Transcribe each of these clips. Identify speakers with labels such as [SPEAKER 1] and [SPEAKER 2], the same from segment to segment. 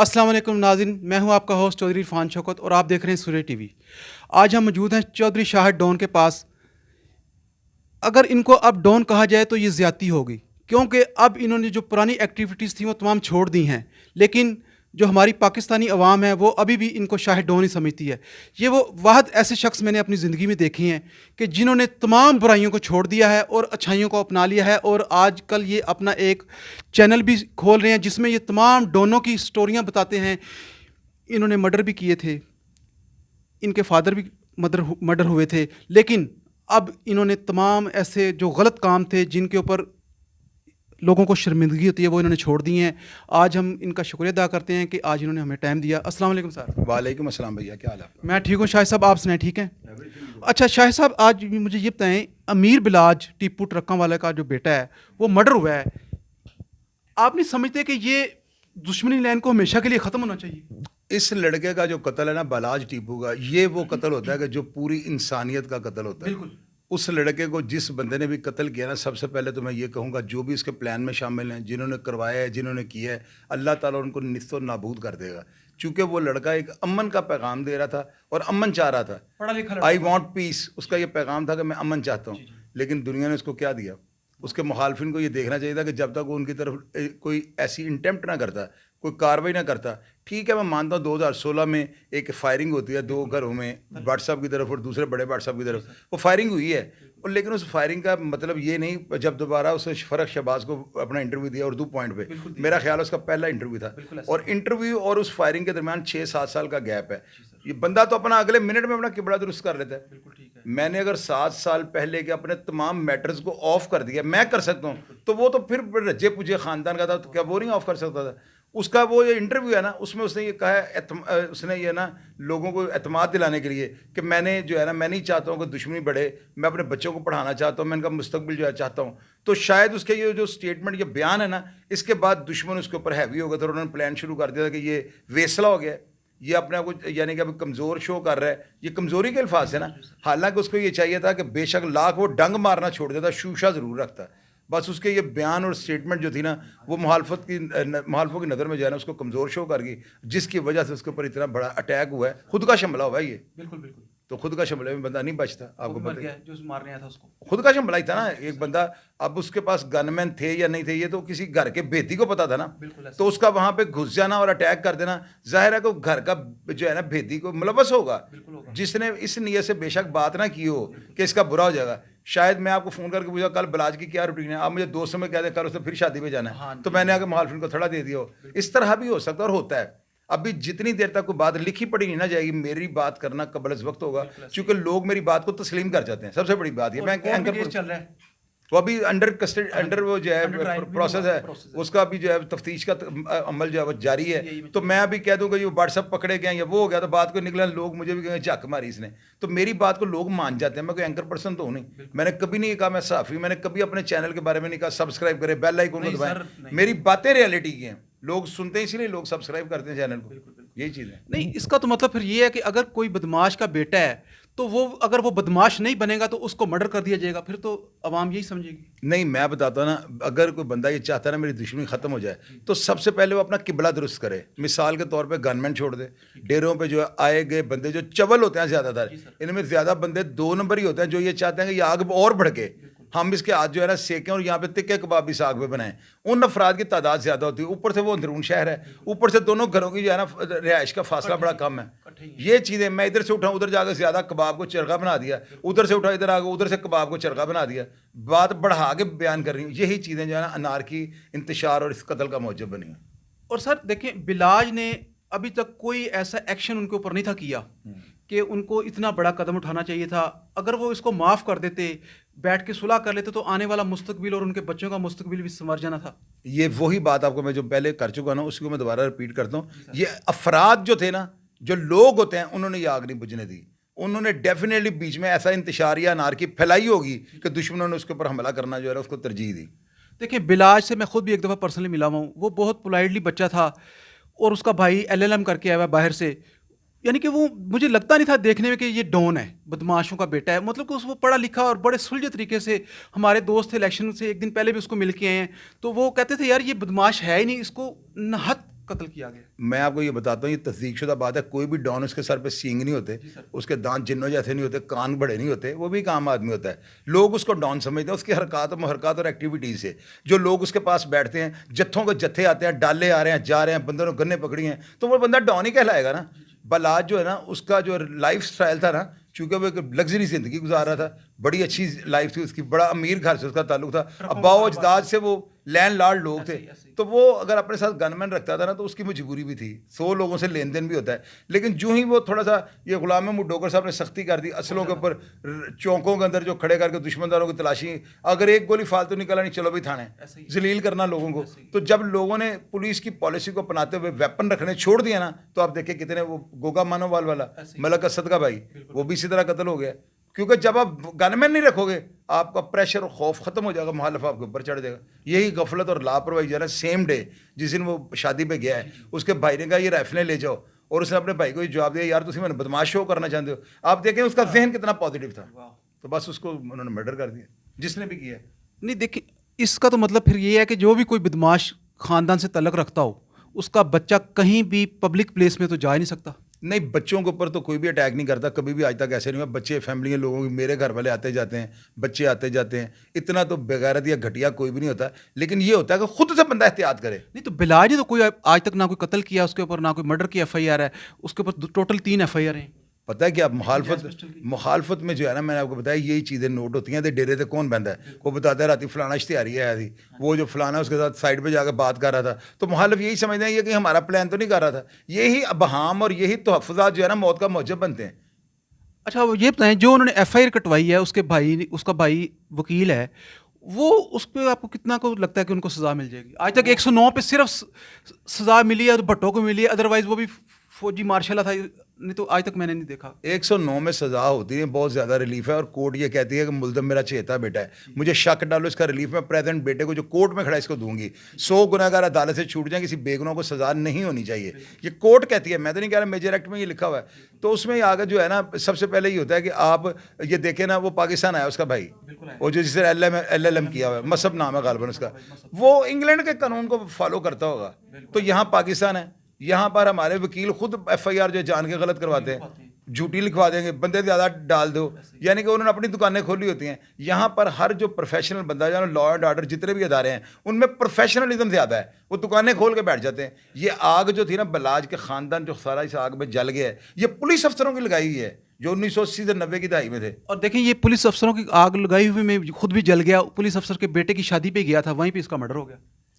[SPEAKER 1] अस्सलाम वालेकुम नाज़रीन, मैं हूं आपका होस्ट चौधरी इरफान शौकत और आप देख रहे हैं सूर्य टीवी। आज हम मौजूद हैं चौधरी शाहिद डॉन के पास। अगर इनको अब डॉन कहा जाए तो ये ज़्यादती होगी, क्योंकि अब इन्होंने जो पुरानी एक्टिविटीज़ थी वो तमाम छोड़ दी हैं। लेकिन जो हमारी पाकिस्तानी अवाम है वो अभी भी इनको शाहिद डॉन ही समझती है। ये वो वाहद ऐसे शख्स मैंने अपनी ज़िंदगी में देखे हैं कि जिन्होंने तमाम बुराइयों को छोड़ दिया है और अच्छाइयों को अपना लिया है, और आजकल ये अपना एक चैनल भी खोल रहे हैं जिसमें ये तमाम डॉनों की स्टोरियां बताते हैं। इन्होंने मर्डर भी किए थे, इनके फादर भी मर्डर हुए थे, लेकिन अब इन्होंने तमाम ऐसे जो गलत काम थे जिनके ऊपर लोगों को शर्मिंदगी होती है वो इन्होंने छोड़ दी हैं। आज हम इनका शुक्रिया अदा करते हैं कि आज इन्होंने हमें टाइम दिया। अस्सलाम वालेकुम सर।
[SPEAKER 2] वालेकुम अस्सलाम भैया, क्या हाल है?
[SPEAKER 1] मैं ठीक हूँ शाहिद साहब, आप सुनाएं ठीक हैं? अच्छा शाहिद साहब, आज मुझे ये बताएं, अमीर बिलाज टीपू ट्रकों वाले का जो बेटा है वो मर्डर हुआ है, आप नहीं समझते कि ये दुश्मनी लाइन को हमेशा के लिए ख़त्म होना चाहिए?
[SPEAKER 2] इस लड़के का जो कत्ल है ना, बलाज टीपू का, ये वो कत्ल होता है कि जो पूरी इंसानियत का कत्ल होता है।
[SPEAKER 1] बिल्कुल।
[SPEAKER 2] उस लड़के को जिस बंदे ने भी कत्ल किया ना, सबसे पहले तो मैं ये कहूँगा जो भी इसके प्लान में शामिल हैं, जिन्होंने करवाया है, जिन्होंने किया है, अल्लाह ताला उनको निस्तो नाबूद कर देगा। चूँकि वो लड़का एक अमन का पैगाम दे रहा था और अमन चाह रहा था,
[SPEAKER 1] पढ़ा लिखा
[SPEAKER 2] आई वॉन्ट पीस। उसका ये पैगाम था कि मैं अमन चाहता हूँ। लेकिन दुनिया ने उसको क्या दिया? उसके मुखालफिन को ये देखना चाहिए था कि जब तक वो उनकी तरफ कोई ऐसी इंटेम्प्ट ना करता, कोई कार्रवाई ना करता। ठीक है, मैं मानता हूँ 2016 में एक फायरिंग होती है दो घरों में, व्हाट्सअप की तरफ और दूसरे बड़े व्हाट्सअप की तरफ, वो फायरिंग हुई है। और लेकिन उस फायरिंग का मतलब ये नहीं, जब दोबारा उसने फ़रक शहबाज को अपना इंटरव्यू दिया उर्दू पॉइंट पे, मेरा ख्याल है उसका पहला इंटरव्यू था, और इंटरव्यू और उस फायरिंग के दरमियान 6-7 साल का गैप है। ये बंदा तो अपना अगले मिनट में अपना किबड़ा दुरुस्त कर लेता है। मैंने अगर 7 साल पहले के अपने तमाम मैटर्स को ऑफ कर दिया, मैं कर सकता हूँ, तो वो तो फिर रज्जे पुजे ख़ानदान का था, तो क्या वो नहीं ऑफ कर सकता था? उसका वो ये इंटरव्यू है ना, उसमें उसने ये कहा है, उसने ये ना लोगों को एतमाद दिलाने के लिए कि मैंने जो है ना, मैं नहीं चाहता हूँ कि दुश्मनी बढ़े, मैं अपने बच्चों को पढ़ाना चाहता हूँ, मैं इनका मुस्तकबिल जो है चाहता हूँ। तो शायद उसके ये जो स्टेटमेंट, ये बयान है ना, इसके बाद दुश्मन उसके ऊपर हैवी हो गया था और उन्होंने प्लान शुरू कर दिया था कि ये वेसला हो गया, ये अपने आप को यानी कि अभी कमज़ोर शो कर रहा है। ये कमज़ोरी के अल्फाज है ना, हालांकि उसको ये चाहिए था कि बेशक लाख वो डंग मारना छोड़ देता, शूशा ज़रूर रखता। बस उसके ये बयान और स्टेटमेंट जो थी ना, वो मुखालफों की नज़र में जो है ना उसको कमज़ोर शो कर गई, जिसकी वजह से उसके ऊपर इतना बड़ा अटैक हुआ है। खुद का हमला हुआ है ये।
[SPEAKER 1] बिल्कुल बिल्कुल।
[SPEAKER 2] तो खुद का हमले में बंदा नहीं बचता, आपको
[SPEAKER 1] मर
[SPEAKER 2] पता
[SPEAKER 1] गया
[SPEAKER 2] है।
[SPEAKER 1] जो मारने आया था उसको।
[SPEAKER 2] खुद का हमला ही था ना एक बंदा। अब उसके पास गनमैन थे या नहीं थे, ये तो किसी घर के भेदी को पता था ना। तो उसका वहाँ पे घुस जाना और अटैक कर देना, जाहिर है कि घर का जो है ना भेदी को मुलव्वस होगा, जिसने इस नियत से बेशक बात ना की हो कि इसका बुरा हो जाएगा। शायद मैं आपको फ़ोन करके पूछा कल बलाज की क्या रूटीन है, आप मुझे 2 समय कह दें कल उसने फिर शादी में जाना है, तो मैंने आगे मुखालफिन को थोड़ा दे दिया हो। इस तरह भी हो सकता है और होता है। अभी जितनी देर तक कोई बात लिखी पढ़ी नहीं ना जाएगी, मेरी बात करना कबल अज़ वक्त होगा, क्योंकि लोग मेरी बात को तस्लीम कर जाते हैं। सबसे बड़ी बात ये, मैं एंकर
[SPEAKER 1] चल रहा है,
[SPEAKER 2] वो अभी अंडर कस्टडी, अंडर वो जो है प्रोसेस है, उसका अभी जो है तफ्तीश का अमल जो है वो जारी है। तो मैं अभी कह दूंगा ये व्हाट्सअप पकड़े गए या वो हो गया, तो बात को निकला, लोग मुझे भी कहेंगे झक मारी इसने, तो मेरी बात को लोग मान जाते हैं। मैं कोई एंकर पर्सन तो हूँ नहीं, मैंने कभी नहीं कहा मैं सहाफ़ी, मैंने कभी अपने चैनल के बारे में नहीं कहा सब्सक्राइब करें, बेल आइकन को दबाएं। मेरी बातें रियलिटी की हैं, लोग सुनते हैं इसीलिए लोग सब्सक्राइब करते हैं चैनल को, यही चीज़ है।
[SPEAKER 1] नहीं इसका तो मतलब फिर ये है कि अगर कोई बदमाश का बेटा है तो वो अगर वो बदमाश नहीं बनेगा तो उसको मर्डर कर दिया जाएगा, फिर तो अवाम यही समझेगी।
[SPEAKER 2] नहीं, मैं बताता हूँ ना, अगर कोई बंदा ये चाहता है ना मेरी दुश्मनी ख़त्म हो जाए, तो सबसे पहले वो अपना किबला दुरुस्त करे। मिसाल के तौर पे गनमैन छोड़ दे, डेरों पे जो आए गए बंदे जो चवल होते हैं ज़्यादातर, इनमें ज़्यादा बंदे 2 नंबर ही होते हैं जो ये चाहते हैं कि ये आग और भड़के, हम इसके हाथ जो है ना सेकें और यहाँ पे तिक्के कबाब भी साग पे बनाएं। उन अफराद की तादाद ज़्यादा होती है, ऊपर से वो अंदरून शहर है, ऊपर से दोनों घरों की जो है ना रिहाइश का फासला बड़ा कम है। ये चीज़ें, मैं इधर से उठा उधर जाकर ज़्यादा कबाब को चरखा बना दिया, उधर से उठा इधर आ गया उधर से कबाब को चरखा बना दिया, बात बढ़ा के बयान कर रही हूँ। यही चीज़ें जो है ना अनारकी, इंतशार और इस कत्ल का मौजब बनी है।
[SPEAKER 1] और सर देखें, बिलाज ने अभी तक कोई ऐसा एक्शन उनके ऊपर नहीं था किया कि उनको इतना बड़ा कदम उठाना चाहिए था। अगर वो इसको माफ़ कर देते, बैठ के सुलह कर लेते, तो आने वाला मुस्तकबिल और उनके बच्चों का मुस्तकबिल भी संवर जाना था।
[SPEAKER 2] ये वही बात आपको मैं जो पहले कर चुका ना, उसको मैं दोबारा रिपीट करता हूँ। ये अफराद जो थे ना, जो लोग होते हैं, उन्होंने ये आग नहीं बुझने दी। उन्होंने डेफिनेटली बीच में ऐसा इंतशार या अनारकी फैलाई होगी कि दुश्मनों ने उसके ऊपर हमला करना जो है उसको तरजीह दी।
[SPEAKER 1] देखिए, बिलाज से मैं खुद भी एक दफ़ा पर्सनली मिला हुआ हूँ। वो बहुत पोलाइटली बच्चा था और उसका भाई LLM करके आया हुआ बाहर से, यानी कि वो मुझे लगता नहीं था देखने में कि ये डॉन है, बदमाशों का बेटा है। मतलब कि वो पढ़ा लिखा और बड़े सुलझे तरीके से, हमारे दोस्त थे इलेक्शन से एक दिन पहले भी उसको मिल के आए हैं, तो वो कहते थे यार ये बदमाश है ही नहीं, इसको नहत कत्ल किया गया?
[SPEAKER 2] मैं आपको ये बताता हूँ, ये तस्दीकशुदा बात है। कोई भी डॉन उसके सर पे सींग नहीं होते, उसके दांत जिन्नों जैसे नहीं होते, कान बड़े नहीं होते, वो भी एक आम आदमी होता है। लोग उसको डॉन समझते हैं उसकी हरकत और एक्टिविटीज़ से। जो लोग उसके पास बैठते हैं, जत्थों के जत्थे आते हैं, डाले आ रहे हैं, जा रहे हैं, बंदों ने गन्ने पकड़ी हैं, तो वो बंदा डॉन ही कहलाएगा ना। बलाज जो है ना, उसका जो लाइफ स्टाइल था ना, चूंकि वो एक लग्जरी ज़िंदगी गुजार रहा था, बड़ी अच्छी लाइफ थी उसकी, बड़ा अमीर घर से उसका ताल्लुक था, अब्बाओ अजदाद से वो लैंड लॉर्ड लोग थे, तो वो अगर अपने साथ गनमैन रखता था ना, तो उसकी मजबूरी भी थी। 100 लोगों से लेन देन भी होता है। लेकिन जो ही वो थोड़ा सा ये गुलाम महमूद डोगर साहब ने सख्ती कर दी, असलों के ऊपर चौकों के अंदर जो खड़े करके दुश्मनदारों की तलाशी, अगर एक गोली फालतू निकला नहीं, चलो भाई थाने, जलील करना लोगों को। तो जब लोगों ने पुलिस की पॉलिसी को अपनाते हुए वेपन रखने छोड़ दिया ना, तो आप देखिए कितने, वो गोगा मानोवाल वाला मलक असद का भाई, वो भी इसी तरह कत्ल हो गया। क्योंकि जब आप गनमैन नहीं रखोगे, आपका प्रेशर और खौफ खत्म हो जाएगा, मुहालिफ आपके ऊपर चढ़ जाएगा। यही गफलत और लापरवाही जो है ना, सेम डे जिस दिन वो शादी पे गया है, उसके भाई ने कहा ये राइफलें ले जाओ, और उसने अपने भाई को ये जवाब दिया, यार तुम मैंने बदमाश शो करना चाहते हो। आप देखें उसका जहन कितना पॉजिटिव था। तो बस उसको उन्होंने मर्डर कर दिया, जिसने भी किया।
[SPEAKER 1] नहीं देखिए, इसका तो मतलब फिर ये है कि जो भी कोई बदमाश खानदान से तल्लक रखता हो, उसका बच्चा कहीं भी पब्लिक प्लेस में तो जा ही नहीं सकता।
[SPEAKER 2] नहीं, बच्चों के ऊपर तो कोई भी अटैक नहीं करता, कभी भी आज तक ऐसे नहीं हुआ। बच्चे फैमिली के लोगों की, मेरे घर वाले आते जाते हैं, बच्चे आते जाते हैं, इतना तो बेगैरत या घटिया कोई भी नहीं होता। लेकिन ये होता है कि खुद से बंदा एहतियात करे।
[SPEAKER 1] नहीं तो बिलाज ने तो कोई आज तक ना कोई कत्ल किया उसके ऊपर, ना कोई मर्डर की FIR है उसके ऊपर, टोटल 3 FIR हैं।
[SPEAKER 2] पता है कि आप मुखालफत में जो है ना, मैंने आपको बताया यही चीज़ें नोट होती हैं। तो डेरे से कौन बंदा है, वो बताता है राती फलाना इश्तिहारी आया थी, वो जो फलाना उसके साथ साइड पे जाकर बात कर रहा था, तो मुखालिफ यही समझते हैं ये कि हमारा प्लान तो नहीं कर रहा था। यही अबहाम और यही तहफ़्फ़ुज़ात जो है ना, मौत का मौजब बनते हैं।
[SPEAKER 1] अच्छा, वो ये बताएं, जो उन्होंने FIR कटवाई है, उसका भाई वकील है, वो उस पर आपको कितना को लगता है कि उनको सज़ा मिल जाएगी? आज तक 109 पे सिर्फ सज़ा मिली है, भट्टो को मिली है, अदरवाइज वो भी फौजी मार्शल था, नहीं तो आज तक मैंने नहीं देखा।
[SPEAKER 2] 109 में सज़ा होती है, बहुत ज़्यादा रिलीफ है। और कोर्ट ये कहती है कि मुल्ज़म मेरा चहेता बेटा है, मुझे शक डालो इसका रिलीफ मैं प्रेजेंट बेटे को जो कोर्ट में खड़ा है इसको दूंगी। 100 गुनाहगार अदालत से छूट जाए, किसी बेगुनाह को सज़ा नहीं होनी चाहिए, ये कोर्ट कहती है। मैं तो नहीं कह रहा, मेजर एक्ट में ये लिखा हुआ है। तो उसमें आगे जो है ना, सबसे पहले ये होता है कि आप ये देखें ना, वो पाकिस्तान आया उसका भाई, वो जो जिसे LLM किया हुआ है, मसब नाम है गालबन उसका, वो इंग्लैंड के कानून को फॉलो करता होगा। तो यहाँ पाकिस्तान है, यहाँ पर हमारे वकील खुद FIR जो जान के गलत करवाते हैं, झूठी लिखवा देंगे, बंदे ज़्यादा डाल दो, यानी कि उन्होंने अपनी दुकानें खोली होती हैं। यहाँ पर हर जो प्रोफेशनल बंदा है, लॉ एंड ऑर्डर जितने भी अदारे हैं, उनमें प्रोफेशनलिज्म ज़्यादा है, वो दुकानें खोल के बैठ जाते हैं। ये आग जो थी ना, बलाज के ख़ानदान जो सारा इस आग में जल गया है, ये पुलिस अफसरों की लगाई हुई है, जो 1980 से 90 की दहाई में थे।
[SPEAKER 1] और देखिए, ये पुलिस अफसरों की आग लगाई हुई में खुद भी जल गया। पुलिस अफसर के बेटे की शादी पे गया था, वहीं पे इसका मर्डर हो गया।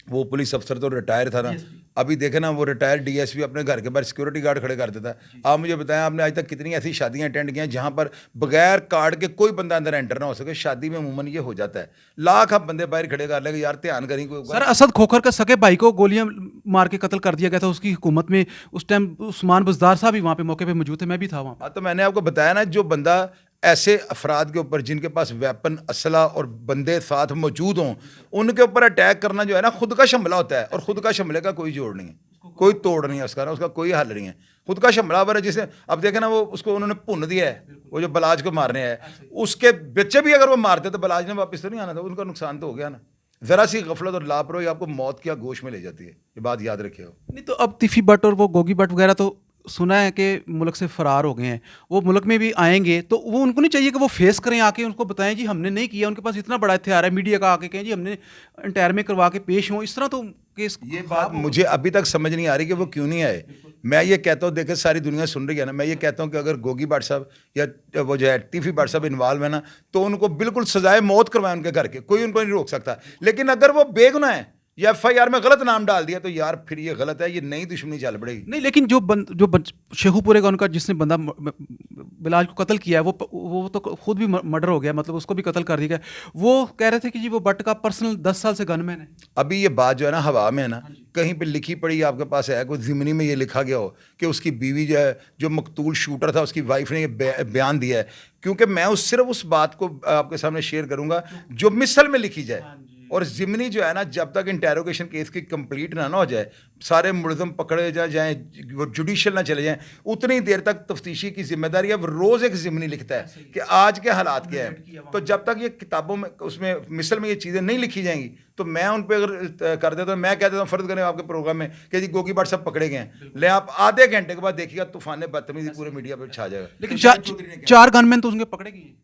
[SPEAKER 2] वो पुलिस अफसर तो रिटायर था ना, अभी देखे ना, वो रिटायर DSP अपने घर के बाहर सिक्योरिटी गार्ड खड़े कर देता है। आप मुझे बताएं, आपने आज तक कितनी ऐसी शादियां अटेंड की हैं जहां पर बगैर कार्ड के कोई बंदा अंदर एंटर ना हो सके? शादी में अमूमन ये हो जाता है। लाख आप बंदे बाहर खड़े कर लेंगे, यार ध्यान करें कोई।
[SPEAKER 1] सर, असद खोखर का सगे भाई को गोलियां मार के कत्ल कर दिया गया था उसकी हुकूमत में। उस टाइम उस्मान बुज़दार साहब भी वहाँ पे मौके पे मौजूद थे, मैं भी था वहाँ।
[SPEAKER 2] हाँ, तो मैंने आपको बताया ना, जो बंदा ऐसे अफराद के ऊपर जिनके पास वेपन, असला और बंदे साथ मौजूद हों, उनके ऊपर अटैक करना जो है ना, खुद का हमला होता है। और खुद का हमले का कोई जोड़ नहीं है, कोई तोड़ नहीं है उसका ना, उसका कोई हल नहीं है। खुद का हमलावर है, जिसे अब देखे ना, वो उसको उन्होंने भुन दिया है, वो जो बलाज को मारने है, उसके बच्चे भी अगर वो मारते तो बलाज ने वापस तो नहीं आना था, उनका नुकसान तो हो गया ना। ज़रा सी गफलत और लापरवाही आपको मौत की गोश में ले जाती है, ये बात याद रखिएगा।
[SPEAKER 1] नहीं तो अब तिफी भट्ट और वो गोगी भट्ट वगैरह तो सुना है कि मुल्क से फरार हो गए हैं। वो मुल्क में भी आएंगे तो वो उनको नहीं चाहिए कि वो फेस करें आके, उनको बताएं जी हमने नहीं किया। उनके पास इतना बड़ा हथियार है, मीडिया का आके कहें जी हमने इंटायर में करवा के पेश हों, इस तरह तो केस।
[SPEAKER 2] ये बात मुझे अभी तक समझ नहीं आ रही कि वो क्यों नहीं आए। मैं ये कहता हूँ, देखे सारी दुनिया सुन रही है ना, मैं ये कहता हूँ कि अगर गोगी भट्ट साहब या वो जो है तिफी भट्ट साहब इन्वॉल्व है ना, तो उनको बिल्कुल सजाए मौत करवाएं उनके घर के, कोई उनको नहीं रोक सकता। लेकिन अगर वो बेगुनाह है या FIR में गलत नाम डाल दिया, तो यार फिर ये गलत है, ये नई दुश्मनी चल पड़ेगी।
[SPEAKER 1] नहीं, लेकिन जो शेखुपुरे का उनका जिसने बंदा बिलाल को कत्ल किया है, वो तो खुद भी मर्डर हो गया, मतलब उसको भी कत्ल कर दिया गया। वो कह रहे थे कि जी वो भट्ट का पर्सनल 10 साल से गनमैन है। अभी
[SPEAKER 2] ये बात जो है ना हवा में है ना, कहीं पे लिखी पड़ी आपके पास है कोई ज़िमनी में ये लिखा गया हो कि उसकी बीवी जो है, जो मकतूल शूटर था, उसकी वाइफ ने ये बयान दिया है? क्योंकि मैं सिर्फ उस बात को आपके सामने शेयर करूंगा जो मिसल में लिखी जाए। और ज़िमनी जो है ना, जब तक इंटेरोगेशन केस की कंप्लीट ना हो जाए, सारे मुलज़म पकड़े जाएँ, वो जुडिशल ना चले जाएँ, उतनी देर तक तफ्तीशी की जिम्मेदारी है। अब रोज़ एक ज़िमनी लिखता है कि आज के हालात क्या है। तो जब तक ये किताबों में, उसमें मिसल में ये चीज़ें नहीं लिखी जाएंगी, तो मैं उन पर अगर कर देता हूँ, मैं कह देता हूँ फ़र्ज़ करें आपके प्रोग्राम में कि जी गोगी भट्ट सब पकड़े गए हैं, ले आप आधे घंटे के बाद देखिएगा तूफान बदतमीजी पूरे मीडिया पर छा जाएगा।
[SPEAKER 1] लेकिन
[SPEAKER 2] कि शाहिद चौधरी ने क्या
[SPEAKER 1] चार गनमैन तो उनके पकड़े गए हैं,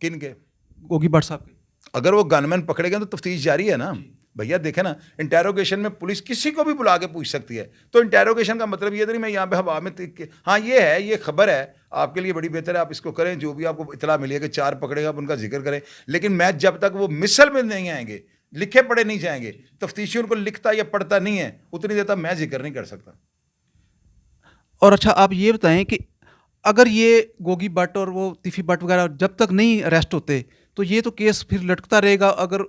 [SPEAKER 2] किन के?
[SPEAKER 1] गोगी भट्ट साहब के।
[SPEAKER 2] अगर वो गनमैन पकड़े गए तो तफ्तीश जारी है ना भैया। देखे ना, इंटेरोगेशन में पुलिस किसी को भी बुला के पूछ सकती है। तो इंटेरोगेशन का मतलब ये तो नहीं मैं यहाँ पे हवा में हाँ ये है, ये खबर है आपके लिए बड़ी बेहतर है, आप इसको करें, जो भी आपको इतला मिली है कि 4 पकड़ेगा आप उनका जिक्र करें। लेकिन मैं जब तक वो मिसल में नहीं आएंगे, लिखे पढ़े नहीं जाएंगे, तफ्तीशी उनको लिखता या पढ़ता नहीं है, उतनी देर तक मैं जिक्र नहीं कर सकता।
[SPEAKER 1] और अच्छा आप ये बताएं कि अगर ये गोगी भट्ट और वो तिफी भट्ट वगैरह जब तक नहीं अरेस्ट होते तो ये तो केस फिर लटकता रहेगा, अगर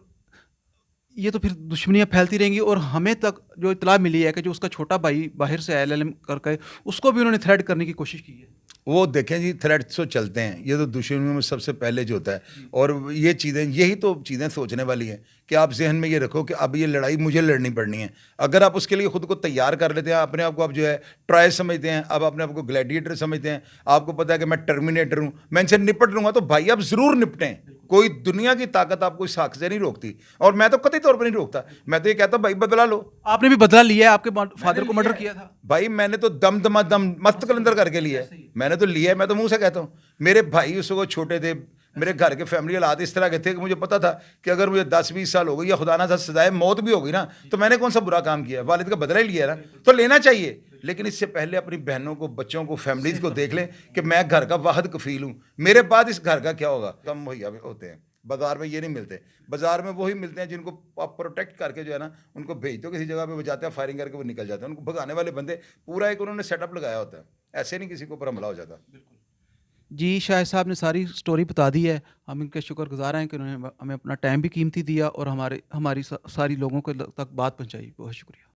[SPEAKER 1] ये तो फिर दुश्मनियां फैलती रहेंगी। और हमें तक जो इतला मिली है कि जो उसका छोटा भाई बाहर से LLM करके उसको भी उन्होंने थ्रेट करने की कोशिश की है।
[SPEAKER 2] वो देखें जी, थ्रेट्स तो चलते हैं, ये तो दुश्मनियों में सबसे पहले जो होता है। और ये चीज़ें, यही तो चीज़ें सोचने वाली हैं कि आप जहन में ये रखो कि अब ये लड़ाई मुझे लड़नी पड़नी है। अगर आप उसके लिए खुद को तैयार कर लेते हैं, अपने आप को आप जो है ट्राई समझते हैं, अब अपने आप को ग्लैडिएटर समझते हैं, आपको पता है कि मैं टर्मिनेटर हूँ, मैं इनसे निपट लूँगा, तो भाई आप ज़रूर निपटें। कोई दुनिया की ताकत आपको इस हक से नहीं रोकती, और मैं तो कतई तौर पर नहीं रोकता। मैं तो ये कहता हूँ भाई बदला लो।
[SPEAKER 1] आपने भी बदला लिया है, आपके फादर को मर्डर किया था।
[SPEAKER 2] भाई मैंने तो दम दमा दम मस्त कलंदर करके लिया है, मैंने तो लिया है, मैं तो मुंह से कहता हूँ। मेरे भाई उस वक्त छोटे थे, मेरे घर के फैमिली हालात इस तरह के थे कि मुझे पता था कि अगर मुझे 10-20 साल हो गई या खुदा ना था सजाए मौत भी हो गई ना, तो मैंने कौन सा बुरा काम किया? वालिद का बदला ही लिया ना, तो लेना चाहिए। लेकिन इससे पहले अपनी बहनों को, बच्चों को, फैमिलीज को देख लें कि मैं घर का वाहिद कफील हूँ, मेरे बाद इस घर का क्या होगा। कम मुहैया होते हैं बाजार में, ये नहीं मिलते। बाजार में वही मिलते हैं जिनको आप प्रोटेक्ट करके जो है ना, उनको भेज दो किसी जगह पे, वो जाते हैं फायरिंग करके वो निकल जाते हैं। उनको भगाने वाले बंदे पूरा एक उन्होंने सेटअप लगाया होता है, ऐसे नहीं किसी के ऊपर हमला हो जाता।
[SPEAKER 1] जी शाहिद साहब ने सारी स्टोरी बता दी है, हम इनके शुक्रगुजार हैं कि उन्होंने हमें अपना टाइम भी कीमती दिया और हमारी सारी लोगों को तक बात पहुंचाई। बहुत शुक्रिया।